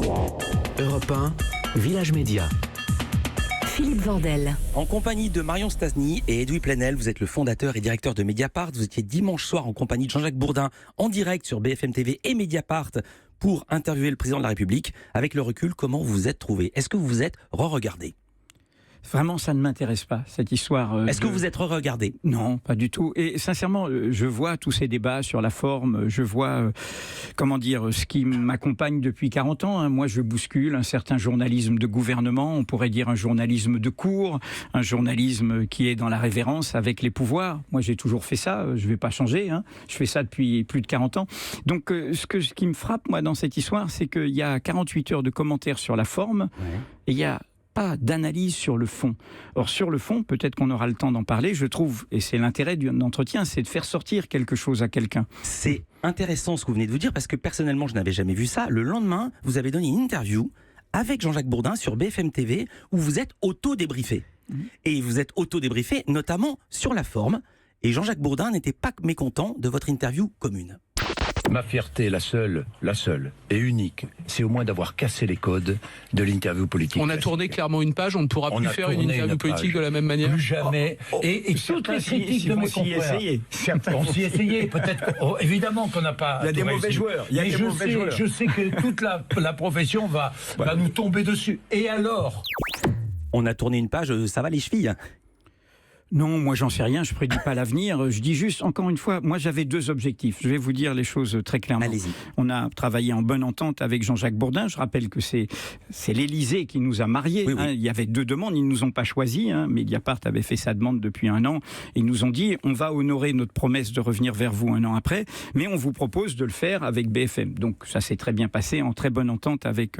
Europe 1, Village Média. Philippe Vandel. En compagnie de Marion Stasny et Edoui Plenel, vous êtes le fondateur et directeur de Mediapart. Vous étiez dimanche soir en compagnie de Jean-Jacques Bourdin en direct sur BFM TV et Mediapart pour interviewer le président de la République. Avec le recul, comment vous vous êtes trouvé? Est-ce que vous vous êtes re-regardé? Vraiment, ça ne m'intéresse pas, cette histoire. Est-ce que vous êtes re-regardé? Non, pas du tout. Et sincèrement, je vois tous ces débats sur la forme, je vois, ce qui m'accompagne depuis 40 ans. Hein. Moi, je bouscule un certain journalisme de gouvernement, on pourrait dire un journalisme de cour, un journalisme qui est dans la révérence avec les pouvoirs. Moi, j'ai toujours fait ça, je ne vais pas changer. Hein. Je fais ça depuis plus de 40 ans. Donc, ce qui me frappe, moi, dans cette histoire, c'est qu'il y a 48 heures de commentaires sur la forme, et il y a pas d'analyse sur le fond. Or, sur le fond, peut-être qu'on aura le temps d'en parler, je trouve, et c'est l'intérêt d'un entretien, c'est de faire sortir quelque chose à quelqu'un. C'est intéressant ce que vous venez de vous dire, parce que personnellement, je n'avais jamais vu ça. Le lendemain, vous avez donné une interview avec Jean-Jacques Bourdin sur BFM TV, où vous êtes auto-débriefé. Et vous êtes auto-débriefé, notamment sur la forme. Et Jean-Jacques Bourdin n'était pas mécontent de votre interview commune. Ma fierté, la seule et unique, c'est au moins d'avoir cassé les codes de l'interview politique. On a tourné clairement une page, on ne pourra plus faire une interview politique de la même manière. Plus jamais. Et toutes les critiques de mes confrères. On s'y essayait, peut-être. Évidemment qu'on n'a pas. Il y a des mauvais joueurs. Je sais que toute la profession va nous tomber dessus. Et alors? On a tourné une page, ça va les chevilles? Non, moi j'en sais rien, je ne prédis pas l'avenir. Je dis juste, encore une fois, moi j'avais deux objectifs. Je vais vous dire les choses très clairement. Allez-y. On a travaillé en bonne entente avec Jean-Jacques Bourdin. Je rappelle que c'est l'Élysée qui nous a mariés. Oui. Il y avait deux demandes, ils ne nous ont pas choisis. Mediapart avait fait sa demande depuis 1 an. Ils nous ont dit, on va honorer notre promesse de revenir vers vous 1 an après, mais on vous propose de le faire avec BFM. Donc ça s'est très bien passé, en très bonne entente avec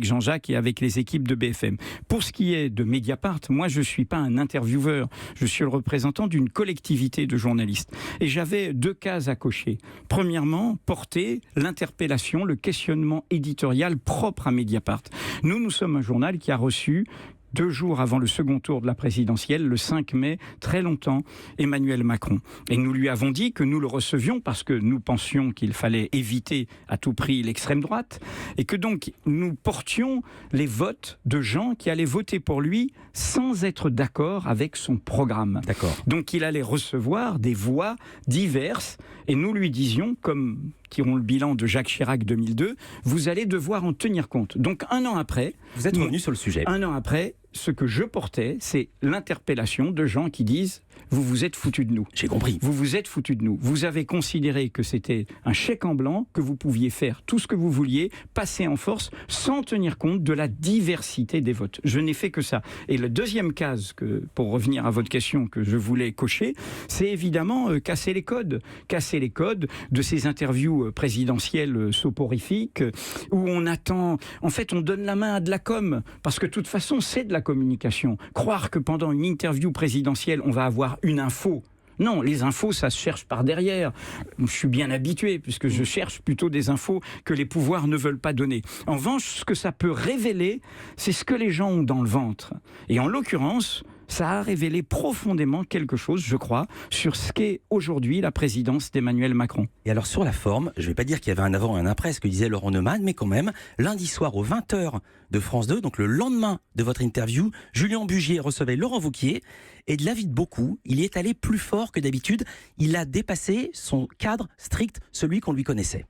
Jean-Jacques et avec les équipes de BFM. Pour ce qui est de Mediapart, moi je ne suis pas un intervieweur. Je suis le représentant d'une collectivité de journalistes. Et j'avais 2 cases à cocher. Premièrement, porter l'interpellation, le questionnement éditorial propre à Mediapart. Nous sommes un journal qui a reçu 2 jours avant le second tour de la présidentielle, le 5 mai, très longtemps, Emmanuel Macron. Et nous lui avons dit que nous le recevions parce que nous pensions qu'il fallait éviter à tout prix l'extrême droite et que donc nous portions les votes de gens qui allaient voter pour lui sans être d'accord avec son programme. D'accord. Donc il allait recevoir des voix diverses et nous lui disions, comme tirons le bilan de Jacques Chirac 2002, vous allez devoir en tenir compte. Donc 1 an après... Vous êtes revenu sur le sujet. 1 an après, ce que je portais, c'est l'interpellation de gens qui disent « vous vous êtes foutus de nous ». J'ai compris. Vous vous êtes foutus de nous. Vous avez considéré que c'était un chèque en blanc, que vous pouviez faire tout ce que vous vouliez, passer en force, sans tenir compte de la diversité des votes. Je n'ai fait que ça. Et la deuxième case, pour revenir à votre question, que je voulais cocher, c'est évidemment casser les codes. Casser les codes de ces interviews présidentielles soporifiques, où on attend... En fait, on donne la main à de la com, parce que de toute façon, c'est de la communication. Croire que pendant une interview présidentielle, on va avoir une info. Non, les infos, ça se cherche par derrière. Je suis bien habitué, puisque je cherche plutôt des infos que les pouvoirs ne veulent pas donner. En revanche, ce que ça peut révéler, c'est ce que les gens ont dans le ventre. Et en l'occurrence, ça a révélé profondément quelque chose, je crois, sur ce qu'est aujourd'hui la présidence d'Emmanuel Macron. Et alors sur la forme, je ne vais pas dire qu'il y avait un avant et un après, ce que disait Laurent Neumann, mais quand même, lundi soir aux 20h de France 2, donc le lendemain de votre interview, Julien Bugier recevait Laurent Wauquiez, et de l'avis de beaucoup, il y est allé plus fort que d'habitude, il a dépassé son cadre strict, celui qu'on lui connaissait.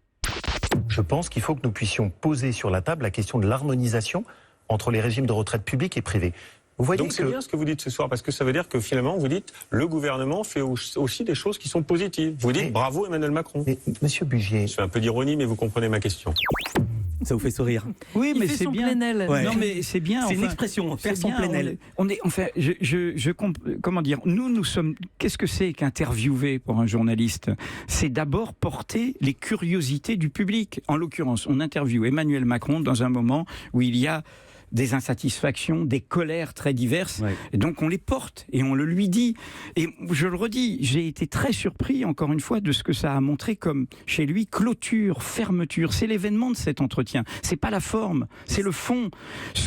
Je pense qu'il faut que nous puissions poser sur la table la question de l'harmonisation entre les régimes de retraite publics et privés. Vous voyez Donc c'est bien ce que vous dites ce soir, parce que ça veut dire que finalement vous dites le gouvernement fait aussi des choses qui sont positives. Vous dites bravo Emmanuel Macron. Mais, Monsieur Bugier... Je fais un peu d'ironie, mais vous comprenez ma question. Ça vous fait sourire? Oui, mais fait c'est son bien. Plenel. Ouais. Non, mais c'est bien. C'est une expression, faire son Plenel. Comment dire, nous sommes. Qu'est-ce que c'est qu'interviewer pour un journaliste? C'est d'abord porter les curiosités du public. En l'occurrence, on interviewe Emmanuel Macron dans un moment où il y a des insatisfactions, des colères très diverses. Ouais. Et donc on les porte et on le lui dit. Et je le redis, j'ai été très surpris, encore une fois, de ce que ça a montré comme, chez lui, clôture, fermeture. C'est l'événement de cet entretien. C'est pas la forme, c'est le fond.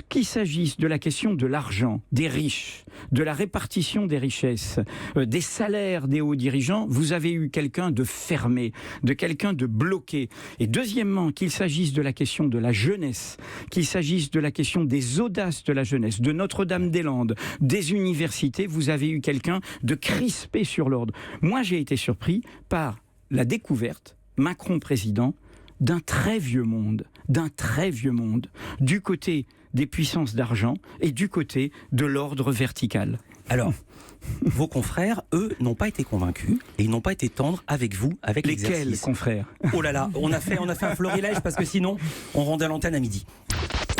Qu'il s'agisse de la question de l'argent, des riches, de la répartition des richesses, des salaires des hauts dirigeants, vous avez eu quelqu'un de fermé, de quelqu'un de bloqué. Et deuxièmement, qu'il s'agisse de la question de la jeunesse, qu'il s'agisse de la question des audaces de la jeunesse, de Notre-Dame-des-Landes, des universités, vous avez eu quelqu'un de crispé sur l'ordre. Moi, j'ai été surpris par la découverte, Macron président, d'un très vieux monde, du côté des puissances d'argent et du côté de l'ordre vertical. Alors, vos confrères, eux, n'ont pas été convaincus et ils n'ont pas été tendres avec vous, avec l'exercice. Lesquels confrères? Oh là là, on a fait un florilège parce que sinon, on rendait l'antenne à midi.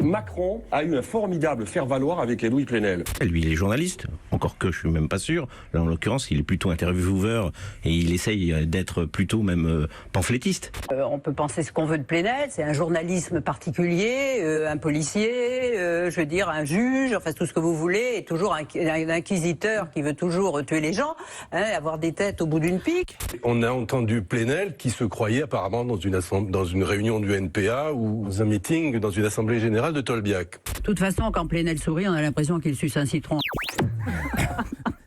Macron a eu un formidable faire-valoir avec les Louis Plenel. Lui, il est journaliste, encore que je suis même pas sûr. Là, en l'occurrence, il est plutôt intervieweur et il essaye d'être plutôt même pamphlétiste. On peut penser ce qu'on veut de Plenel, c'est un journalisme particulier, un policier, je veux dire un juge, enfin tout ce que vous voulez, et toujours un inquisiteur qui veut toujours tuer les gens, avoir des têtes au bout d'une pique. On a entendu Plenel qui se croyait apparemment dans une réunion du NPA ou dans un meeting dans une assemblée générale de Tolbiac. De toute façon, quand Plenel sourit, on a l'impression qu'il suce un citron.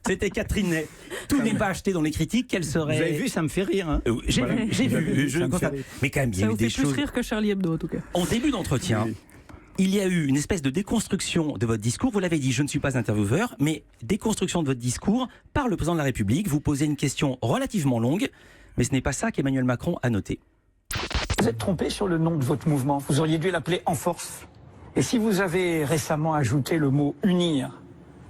C'était Catherine Ney. Tout n'est pas acheté dans les critiques. Quelle serait... Vous avez vu, ça me fait rire. Hein. J'ai vu, je constate. Mais quand même, il y a eu des choses... Ça vous fait plus rire que Charlie Hebdo, en tout cas. En début d'entretien, oui. Il y a eu une espèce de déconstruction de votre discours. Vous l'avez dit, je ne suis pas intervieweur, mais déconstruction de votre discours par le président de la République. Vous posez une question relativement longue, mais ce n'est pas ça qu'Emmanuel Macron a noté. Vous êtes trompé sur le nom de votre mouvement. Vous auriez dû l'appeler En Force. Et si vous avez récemment ajouté le mot « unir »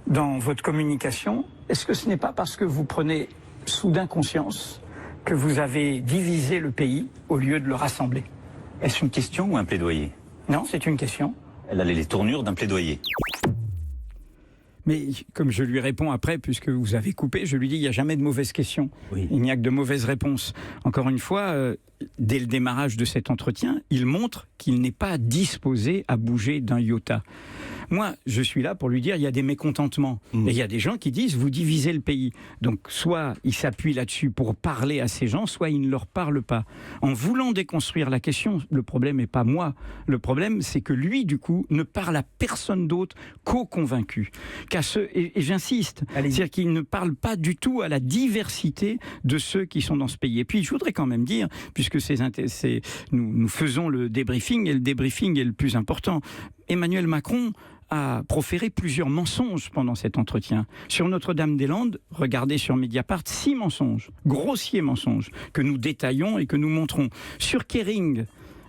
dans votre communication, est-ce que ce n'est pas parce que vous prenez soudain conscience que vous avez divisé le pays au lieu de le rassembler? Est-ce une question ou un plaidoyer? Non, c'est une question. Elle a les tournures d'un plaidoyer. Mais comme je lui réponds après, puisque vous avez coupé, je lui dis il n'y a jamais de mauvaises questions. Oui. Il n'y a que de mauvaises réponses. Encore une fois, dès le démarrage de cet entretien, il montre qu'il n'est pas disposé à bouger d'un iota. Moi, je suis là pour lui dire il y a des mécontentements. Et il y a des gens qui disent vous divisez le pays. Donc soit il s'appuie là-dessus pour parler à ces gens, soit il ne leur parle pas. En voulant déconstruire la question, le problème n'est pas moi. Le problème, c'est que lui, du coup, ne parle à personne d'autre qu'aux convaincus. Et j'insiste, c'est-à-dire qu'il ne parle pas du tout à la diversité de ceux qui sont dans ce pays. Et puis, je voudrais quand même dire, puisque nous faisons le débriefing, et le débriefing est le plus important, Emmanuel Macron a proféré plusieurs mensonges pendant cet entretien. Sur Notre-Dame-des-Landes, regardez sur Mediapart, 6 mensonges, grossiers mensonges, que nous détaillons et que nous montrons. Sur Kering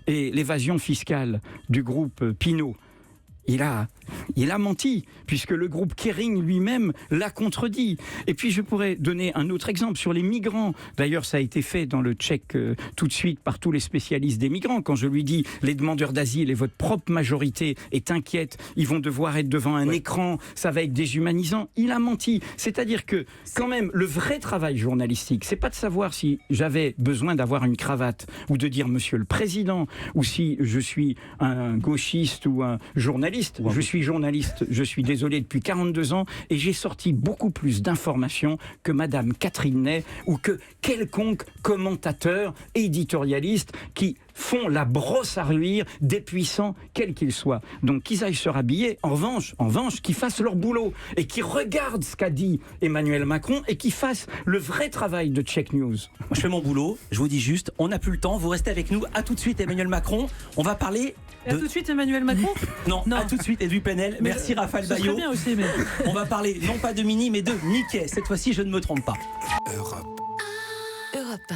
et l'évasion fiscale du groupe Pinault, il a menti, puisque le groupe Kering lui-même l'a contredit. Et puis je pourrais donner un autre exemple sur les migrants. D'ailleurs, ça a été fait dans le check tout de suite par tous les spécialistes des migrants. Quand je lui dis les demandeurs d'asile et votre propre majorité est inquiète, ils vont devoir être devant un écran, ça va être déshumanisant. Il a menti. C'est-à-dire que quand même, le vrai travail journalistique, c'est pas de savoir si j'avais besoin d'avoir une cravate ou de dire Monsieur le Président, ou si je suis un gauchiste ou un journaliste. Je suis journaliste, je suis désolé, depuis 42 ans, et j'ai sorti beaucoup plus d'informations que Madame Catherine Ney ou que quelconque commentateur éditorialiste qui font la brosse à reluire des puissants, quels qu'ils soient. Donc qu'ils aillent se rhabiller, en revanche, qu'ils fassent leur boulot et qu'ils regardent ce qu'a dit Emmanuel Macron et qu'ils fassent le vrai travail de Check News. Moi, je fais mon boulot, je vous dis juste, on n'a plus le temps, vous restez avec nous. À tout de suite Emmanuel Macron, on va parler... À tout de suite Emmanuel Macron non, à tout de suite Edoui Plenel. Merci Raphaël Baillot. Bien aussi, mais... On va parler non pas de Mini mais de Mickey. Cette fois-ci je ne me trompe pas. Europe 1.